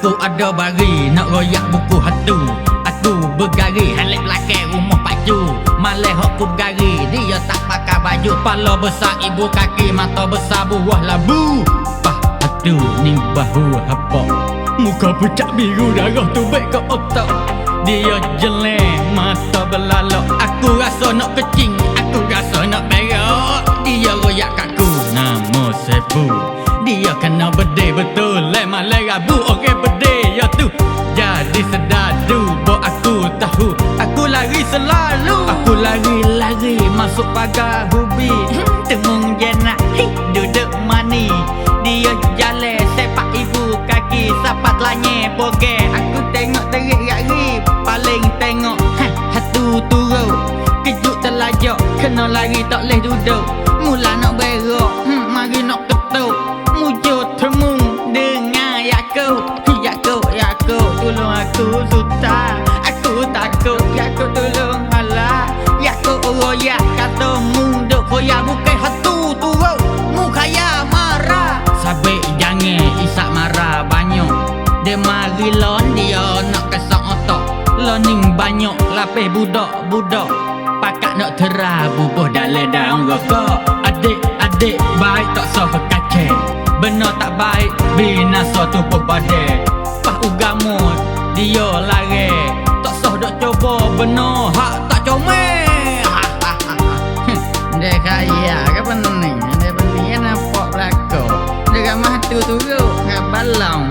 Aku ada bari nak royak buku hatu. Aku bergari halek belakang rumah pacu. Malih aku bergari dia tak pakai baju. Pala besar ibu kaki, mata besar buah labu. Pah hatu ni bahu apa. Muka pucat biru darah tubik ke otak. Dia jelek mata belalak. Aku rasa nak kecing, aku rasa nak berak. Dia royak kaku nama Sebu. Dia kena berde betul malai rabu. Orang berde ya tu jadi sedadu. Bo aku tahu aku lari selalu. Aku lari-lari masuk pagar hubi. Temung jenak duduk mani. Dia jalan sepak ibu kaki. Sapat lanye boge. Aku tengok terik gari. Paling tengok hatu turun. Kejut terlajak. Kena lari tak boleh duduk. Mula nak berak mari nak ketuk. Mujur temung dengar Yakub. Yakub tolong aku Sultan. Aku takut Yakub tolong halah. Yakub royak kata munduk koyak bukan hatu turun. Mu kaya marah. Sabik jangan isak marah banyak. Dia mari lon dia nak kesak otak. Loning banyak lapis budak-budak. Pakat nak terah bubuh dalam daun rokok. Adik-adik baik tak sah kacang. Benar tak baik binasa tu perbadai. Pah ugamu dia lari. Tak sah dok coba benar hak tak comel. Dia kaya ke pening. Dia pening nampak belakang. Dia ramah tu turut ke balong.